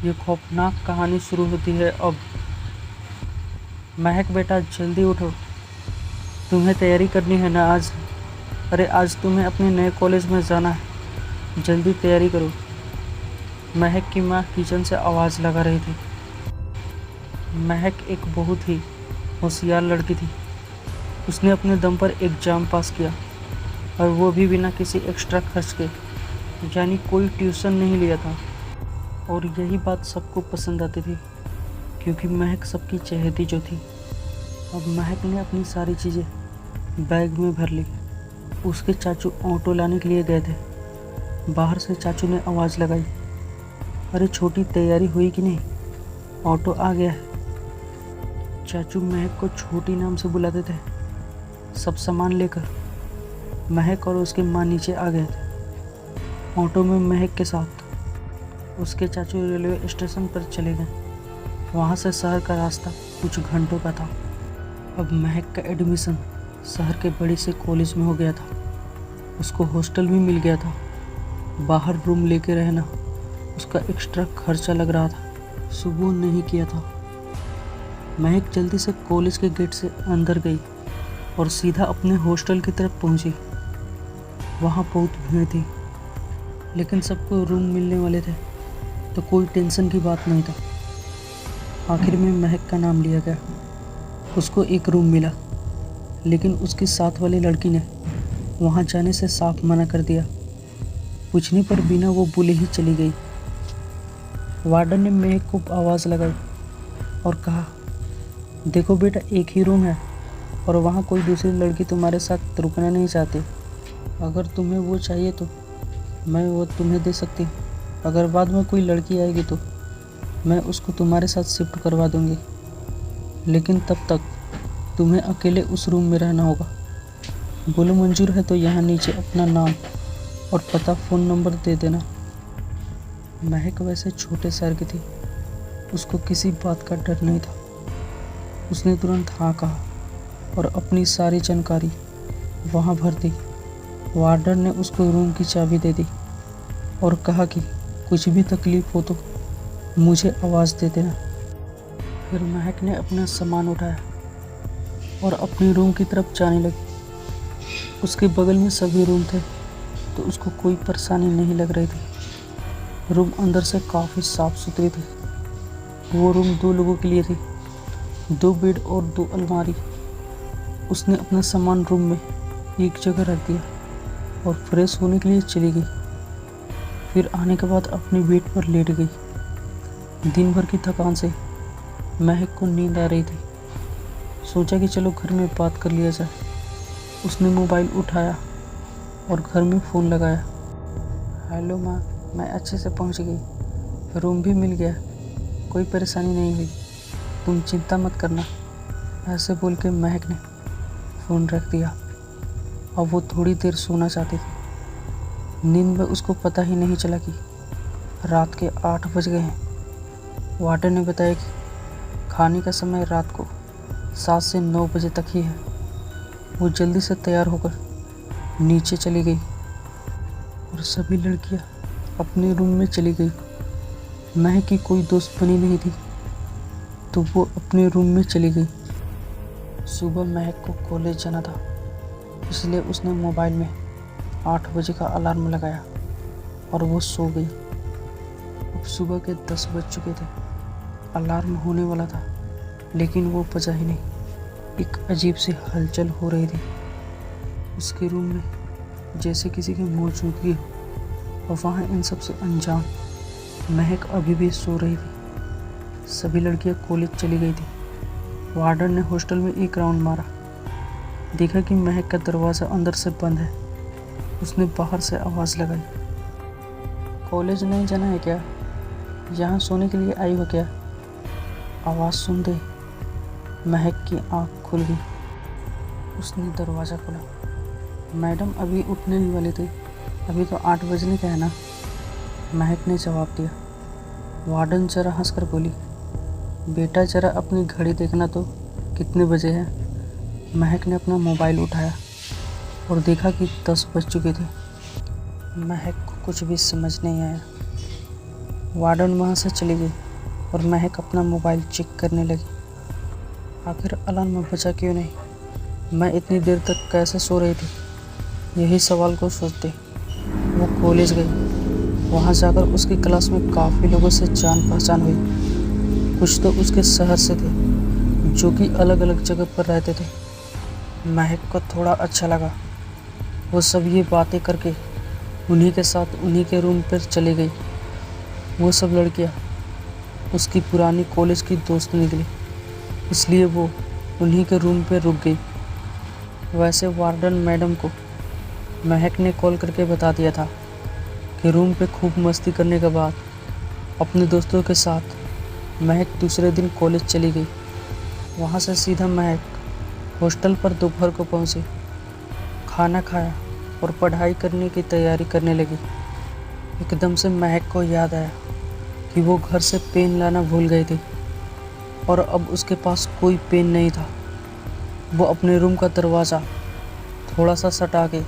ये खौफनाक कहानी शुरू होती है अब। महक बेटा जल्दी उठो, तुम्हें तैयारी करनी है ना आज। अरे आज तुम्हें अपने नए कॉलेज में जाना है, जल्दी तैयारी करो। महक की माँ किचन से आवाज़ लगा रही थी। महक एक बहुत ही होशियार लड़की थी। उसने अपने दम पर एग्ज़ाम पास किया, और वो भी बिना किसी एक्स्ट्रा खर्च के, यानी कोई ट्यूशन नहीं लिया था। और यही बात सबको पसंद आती थी, क्योंकि महक सबकी चहेती जो थी। अब महक ने अपनी सारी चीज़ें बैग में भर ली। उसके चाचू ऑटो लाने के लिए गए थे। बाहर से चाचू ने आवाज़ लगाई, अरे छोटी तैयारी हुई कि नहीं, ऑटो आ गया है। चाचू महक को छोटी नाम से बुलाते थे। सब सामान लेकर महक और उसके माँ नीचे आ गए थे। ऑटो में महक के साथ उसके चाचू रेलवे स्टेशन पर चले गए। वहाँ से शहर का रास्ता कुछ घंटों का था। अब महक का एडमिशन शहर के बड़े से कॉलेज में हो गया था। उसको हॉस्टल भी मिल गया था। बाहर रूम लेके रहना उसका एक्स्ट्रा खर्चा लग रहा था। सुबह नहीं किया था। महक जल्दी से कॉलेज के गेट से अंदर गई और सीधा अपने हॉस्टल की तरफ पहुंची। वहाँ बहुत भीड़ थी, लेकिन सबको रूम मिलने वाले थे, तो कोई टेंशन की बात नहीं था। आखिर में महक का नाम लिया गया। उसको एक रूम मिला, लेकिन उसकी साथ वाली लड़की ने वहाँ जाने से साफ मना कर दिया। पूछने पर बिना वो बोले ही चली गई। वार्डन ने महक को आवाज़ लगाई और कहा, देखो बेटा, एक ही रूम है और वहाँ कोई दूसरी लड़की तुम्हारे साथ रुकना नहीं चाहती। अगर तुम्हें वो चाहिए तो मैं वो तुम्हें दे सकती हूँ। अगर बाद में कोई लड़की आएगी तो मैं उसको तुम्हारे साथ शिफ्ट करवा दूँगी, लेकिन तब तक तुम्हें अकेले उस रूम में रहना होगा। बोलो मंजूर है तो यहाँ नीचे अपना नाम और पता, फ़ोन नंबर दे देना। महक वैसे छोटे शहर की थी, उसको किसी बात का डर नहीं था। उसने तुरंत हाँ कहा और अपनी सारी जानकारी वहाँ भर दी। वार्डन ने उसको रूम की चाबी दे दी और कहा कि कुछ भी तकलीफ़ हो तो मुझे आवाज़ दे देना। फिर महक ने अपना सामान उठाया और अपनी रूम की तरफ जाने लगी। उसके बगल में सभी रूम थे, तो उसको कोई परेशानी नहीं लग रही थी। रूम अंदर से काफ़ी साफ़ सुथरी थी। वो रूम 2 लोगों के लिए थी, 2 बेड और 2 अलमारी। उसने अपना सामान रूम में एक जगह रख दिया और फ्रेश होने के लिए चली गई। फिर आने के बाद अपने बेड पर लेट गई। दिन भर की थकान से महक को नींद आ रही थी। सोचा कि चलो घर में बात कर लिया जाए। उसने मोबाइल उठाया और घर में फ़ोन लगाया। हेलो माँ, मैं अच्छे से पहुँच गई, रूम भी मिल गया, कोई परेशानी नहीं हुई, तुम चिंता मत करना। ऐसे बोल के महक ने फ़ोन रख दिया। अब वो थोड़ी देर सोना चाहती थी। नींद में उसको पता ही नहीं चला कि रात के 8 बज गए हैं। वार्डन ने बताया कि खाने का समय रात को 7 से 9 बजे तक ही है। वो जल्दी से तैयार होकर नीचे चली गई और सभी लड़कियां अपने रूम में चली गई। महक की कोई दोस्त बनी नहीं थी, तो वो अपने रूम में चली गई। सुबह महक को कॉलेज जाना था, इसलिए उसने मोबाइल में 8 बजे का अलार्म लगाया और वो सो गई। अब सुबह के 10 बज चुके थे। अलार्म होने वाला था, लेकिन वो बजा ही नहीं। एक अजीब सी हलचल हो रही थी उसके रूम में, जैसे किसी की मौजूदगी हो। और वहाँ इन सब से अनजान महक अभी भी सो रही थी। सभी लड़कियाँ कॉलेज चली गई थी। वार्डन ने हॉस्टल में एक राउंड मारा, देखा कि महक का दरवाज़ा अंदर से बंद है। उसने बाहर से आवाज़ लगाई, कॉलेज नहीं जाना है क्या? यहाँ सोने के लिए आई हो क्या? आवाज़ सुनते महक की आँख खुल गई। उसने दरवाज़ा खोला। मैडम अभी उठने ही वाली थी, अभी तो 8 बजने का है ना, महक ने जवाब दिया। वार्डन जरा हंसकर बोली, बेटा जरा अपनी घड़ी देखना तो, कितने बजे हैं? महक ने अपना मोबाइल उठाया और देखा कि 10 बज चुके थे। महक को कुछ भी समझ नहीं आया। वार्डन वहाँ से चली गई और महक अपना मोबाइल चेक करने लगी। आखिर अलार्म बजा क्यों नहीं? मैं इतनी देर तक कैसे सो रही थी? यही सवाल को सोचते वो कॉलेज गई। वहाँ जाकर उसकी क्लास में काफ़ी लोगों से जान पहचान हुई। कुछ तो उसके शहर से थे, जो कि अलग अलग जगह पर रहते थे। महक को थोड़ा अच्छा लगा। वो सब ये बातें करके उन्हीं के साथ उन्हीं के रूम पर चली गई। वो सब लड़कियाँ उसकी पुरानी कॉलेज की दोस्त निकली, इसलिए वो उन्हीं के रूम पर रुक गई। वैसे वार्डन मैडम को महक ने कॉल करके बता दिया था कि रूम पे खूब मस्ती करने के बाद अपने दोस्तों के साथ महक दूसरे दिन कॉलेज चली गई। वहाँ से सीधा महक हॉस्टल पर दोपहर को पहुँची, खाना खाया और पढ़ाई करने की तैयारी करने लगी। एकदम से महक को याद आया कि वो घर से पेन लाना भूल गई थी और अब उसके पास कोई पेन नहीं था। वो अपने रूम का दरवाज़ा थोड़ा सा सटा के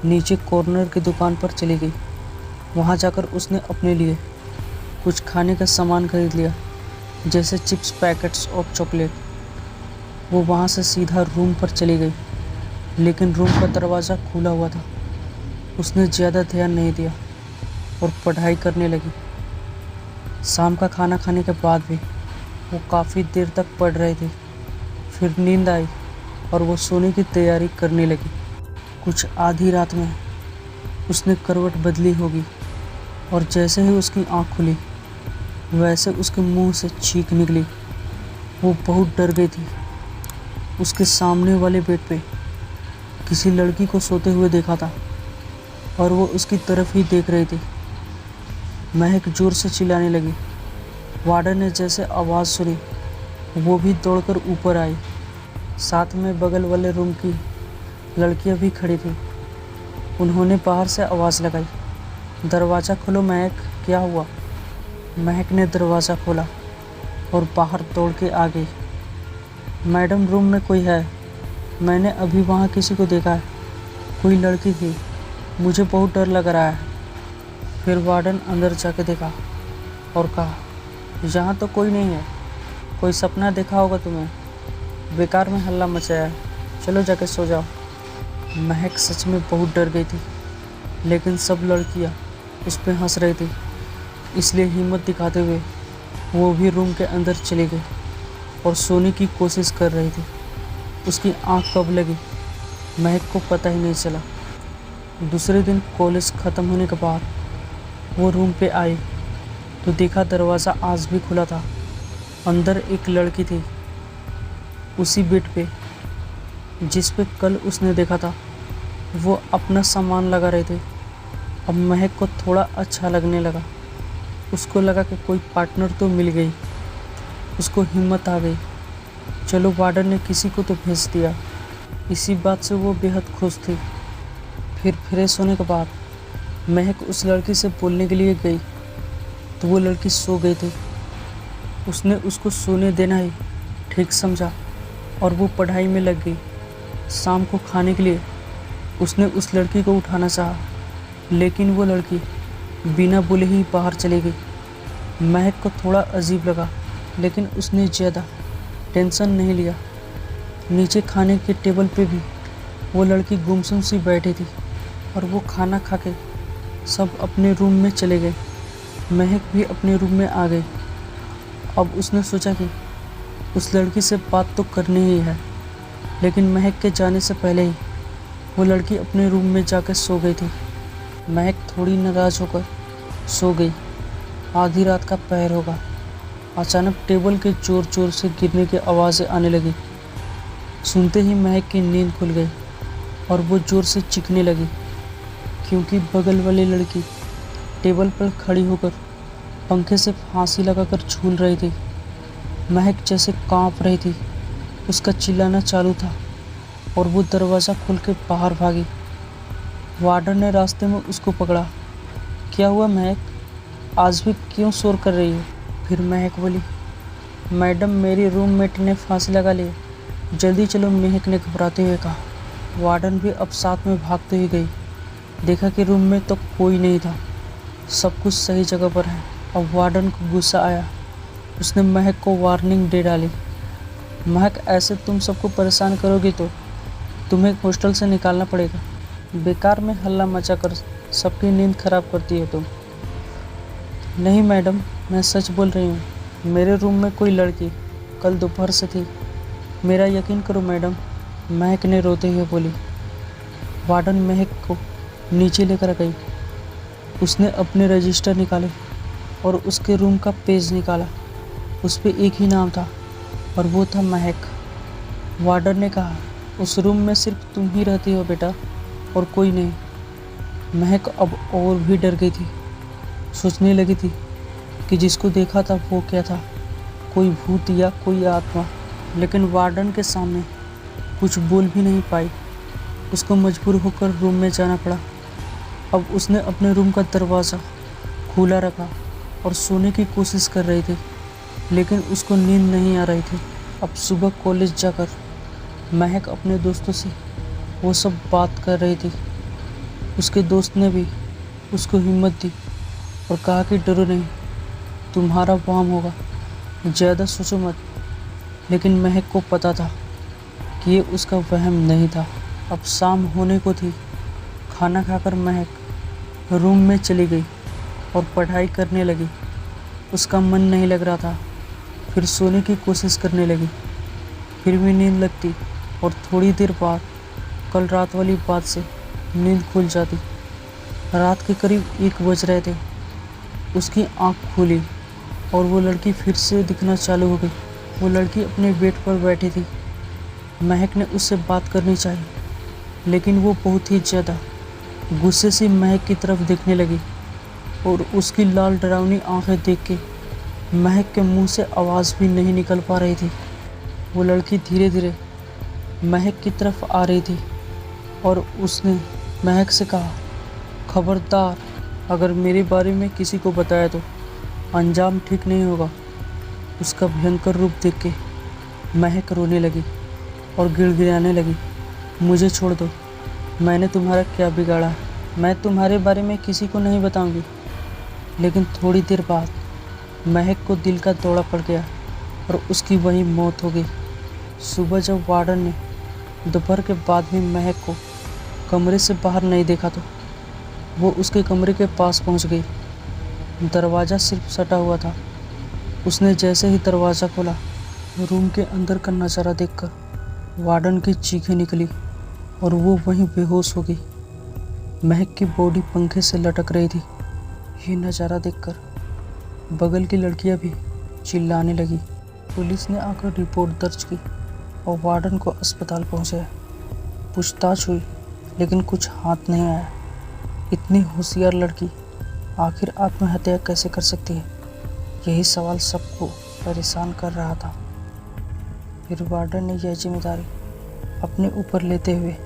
नीचे कॉर्नर की दुकान पर चली गई। वहाँ जाकर उसने अपने लिए कुछ खाने का सामान खरीद लिया, जैसे चिप्स पैकेट्स और चॉकलेट। वो वहाँ से सीधा रूम पर चली गई, लेकिन रूम का दरवाज़ा खुला हुआ था। उसने ज़्यादा ध्यान नहीं दिया और पढ़ाई करने लगी। शाम का खाना खाने के बाद भी वो काफ़ी देर तक पढ़ रही थी। फिर नींद आई और वो सोने की तैयारी करने लगी। कुछ आधी रात में उसने करवट बदली होगी और जैसे ही उसकी आँख खुली वैसे उसके मुंह से चीख निकली। वो बहुत डर गई थी। उसके सामने वाले बेड पे किसी लड़की को सोते हुए देखा था और वो उसकी तरफ ही देख रही थी। महक जोर से चिल्लाने लगी। वार्डन ने जैसे आवाज़ सुनी वो भी दौड़कर ऊपर आई। साथ में बगल वाले रूम की लड़कियां भी खड़ी थी। उन्होंने बाहर से आवाज़ लगाई, दरवाज़ा खोलो महक, क्या हुआ? महक ने दरवाज़ा खोला और बाहर दौड़ के आ गई। मैडम, रूम में कोई है? मैंने अभी वहाँ किसी को देखा है, कोई लड़की थी, मुझे बहुत डर लग रहा है। फिर वार्डन अंदर जाके देखा और कहा, यहाँ तो कोई नहीं है, कोई सपना देखा होगा तुम्हें, बेकार में हल्ला मचाया है, चलो जाके सो जाओ। महक सच में बहुत डर गई थी, लेकिन सब लड़कियाँ उस पर हंस रही थी, इसलिए हिम्मत दिखाते हुए वो भी रूम के अंदर चली गई और सोने की कोशिश कर रही थी। उसकी आंख कब लगी महक को पता ही नहीं चला। दूसरे दिन कॉलेज ख़त्म होने के बाद वो रूम पे आई तो देखा दरवाज़ा आज भी खुला था। अंदर एक लड़की थी, उसी बेड पे जिस पे कल उसने देखा था। वो अपना सामान लगा रहे थे। अब महक को थोड़ा अच्छा लगने लगा। उसको लगा कि कोई पार्टनर तो मिल गई। उसको हिम्मत आ गई, चलो वार्डन ने किसी को तो भेज दिया। इसी बात से वो बेहद खुश थी। फिर फ्रेश होने के बाद महक उस लड़की से बोलने के लिए गई तो वो लड़की सो गई थी। उसने उसको सोने देना ही ठीक समझा और वो पढ़ाई में लग गई। शाम को खाने के लिए उसने उस लड़की को उठाना चाहा, लेकिन वो लड़की बिना बोले ही बाहर चली गई। महक को थोड़ा अजीब लगा, लेकिन उसने ज़्यादा टेंशन नहीं लिया। नीचे खाने के टेबल पे भी वो लड़की गुमसुम सी बैठी थी और वो खाना खा के सब अपने रूम में चले गए। महक भी अपने रूम में आ गई। अब उसने सोचा कि उस लड़की से बात तो करनी ही है, लेकिन महक के जाने से पहले ही वो लड़की अपने रूम में जाकर सो गई थी। महक थोड़ी नाराज़ होकर सो गई। आधी रात का पहर होगा। अचानक टेबल के जोर जोर से गिरने की आवाज़ें आने लगी। सुनते ही महक की नींद खुल गई और वो ज़ोर से चीखने लगी, क्योंकि बगल वाली लड़की टेबल पर खड़ी होकर पंखे से फांसी लगाकर झूल रही थी। महक जैसे कांप रही थी। उसका चिल्लाना चालू था और वो दरवाज़ा खोल के बाहर भागी। वार्डन ने रास्ते में उसको पकड़ा। क्या हुआ महक, आज भी क्यों शोर कर रही हो? फिर महक बोली, मैडम मेरी रूममेट ने फांसी लगा ली, जल्दी चलो, महक ने घबराते हुए कहा। वार्डन भी अब साथ में भागते हुए गई। देखा कि रूम में तो कोई नहीं था, सब कुछ सही जगह पर है। अब वार्डन को गुस्सा आया। उसने महक को वार्निंग दे डाली। महक, ऐसे तुम सबको परेशान करोगी तो तुम्हें हॉस्टल से निकालना पड़ेगा। बेकार में हल्ला मचा कर सबकी नींद खराब करती हो तुम। नहीं मैडम, मैं सच बोल रही हूँ। मेरे रूम में कोई लड़की कल दोपहर से थी। मेरा यकीन करो मैडम, महक ने रोते हुए बोली। वार्डन महक को नीचे लेकर गई। उसने अपने रजिस्टर निकाले और उसके रूम का पेज निकाला। उस पर एक ही नाम था और वो था महक। वार्डन ने कहा, उस रूम में सिर्फ तुम ही रहती हो बेटा, और कोई नहीं। महक अब और भी डर गई थी। सोचने लगी थी कि जिसको देखा था वो क्या था, कोई भूत या कोई आत्मा। लेकिन वार्डन के सामने कुछ बोल भी नहीं पाई। उसको मजबूर होकर रूम में जाना पड़ा। अब उसने अपने रूम का दरवाज़ा खुला रखा और सोने की कोशिश कर रही थी, लेकिन उसको नींद नहीं आ रही थी। अब सुबह कॉलेज जाकर महक अपने दोस्तों से वो सब बात कर रही थी। उसके दोस्त ने भी उसको हिम्मत दी और कहा कि डरो नहीं, तुम्हारा काम होगा, ज़्यादा सोचो मत। लेकिन महक को पता था कि ये उसका वहम नहीं था। अब शाम होने को थी। खाना खाकर महक रूम में चली गई और पढ़ाई करने लगी। उसका मन नहीं लग रहा था। फिर सोने की कोशिश करने लगी, फिर भी नींद लगती और थोड़ी देर बाद कल रात वाली बात से नींद खुल जाती। रात के करीब 1 बज रहे थे। उसकी आंख खुली और वो लड़की फिर से दिखना चालू हो गई। वो लड़की अपने बेड पर बैठी थी। महक ने उससे बात करनी चाहिए, लेकिन वो बहुत ही ज़्यादा गुस्से से महक की तरफ देखने लगी और उसकी लाल डरावनी आंखें देख के महक के मुंह से आवाज़ भी नहीं निकल पा रही थी। वो लड़की धीरे धीरे महक की तरफ आ रही थी और उसने महक से कहा, खबरदार, अगर मेरे बारे में किसी को बताया तो अंजाम ठीक नहीं होगा। उसका भयंकर रूप देख के महक रोने लगी और गिड़गिड़ाने लगी। मुझे छोड़ दो, मैंने तुम्हारा क्या बिगाड़ा है? मैं तुम्हारे बारे में किसी को नहीं बताऊंगी। लेकिन थोड़ी देर बाद महक को दिल का दौरा पड़ गया और उसकी वहीं मौत हो गई। सुबह जब वार्डन ने दोपहर के बाद में महक को कमरे से बाहर नहीं देखा तो वो उसके कमरे के पास पहुंच गई। दरवाज़ा सिर्फ सटा हुआ था। उसने जैसे ही दरवाज़ा खोला, रूम के अंदर का नज़ारा देखकर वार्डन की चीखें निकली और वो वहीं बेहोश हो गई। महक की बॉडी पंखे से लटक रही थी। ये नज़ारा देखकर बगल की लड़कियां भी चिल्लाने लगी। पुलिस ने आकर रिपोर्ट दर्ज की और वार्डन को अस्पताल पहुंचाया। पूछताछ हुई, लेकिन कुछ हाथ नहीं आया। इतनी होशियार लड़की आखिर आत्महत्या कैसे कर सकती है? यही सवाल सबको परेशान कर रहा था। फिर वार्डन ने यह जिम्मेदारी अपने ऊपर लेते हुए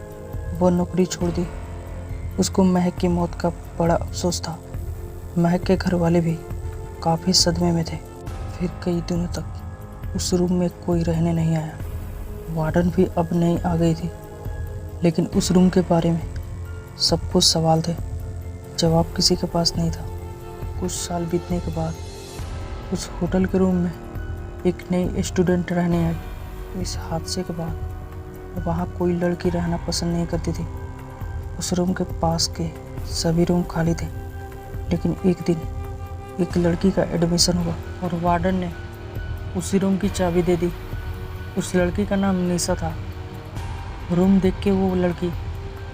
वो नौकरी छोड़ दी। उसको महक की मौत का बड़ा अफसोस था। महक के घर वाले भी काफ़ी सदमे में थे। फिर कई दिनों तक उस रूम में कोई रहने नहीं आया। वार्डन भी अब नहीं आ गई थी, लेकिन उस रूम के बारे में सबको सवाल थे। जवाब किसी के पास नहीं था। कुछ साल बीतने के बाद उस होटल के रूम में एक नई स्टूडेंट रहने आई। इस हादसे के बाद वहाँ कोई लड़की रहना पसंद नहीं करती थी। उस रूम के पास के सभी रूम खाली थे। लेकिन एक दिन एक लड़की का एडमिशन हुआ और वार्डन ने उसी रूम की चाबी दे दी। उस लड़की का नाम निशा था। रूम देख के वो लड़की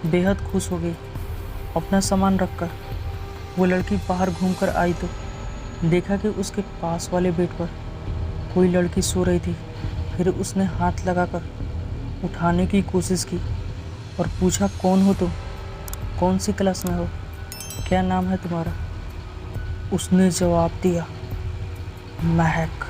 बेहद खुश हो गई। अपना सामान रखकर वो लड़की बाहर घूमकर आई तो देखा कि उसके पास वाले बेड पर कोई लड़की सो रही थी। फिर उसने हाथ लगाकर उठाने की कोशिश की और पूछा, कौन हो तुम? कौन सी क्लास में हो? क्या नाम है तुम्हारा? उसने जवाब दिया, महक।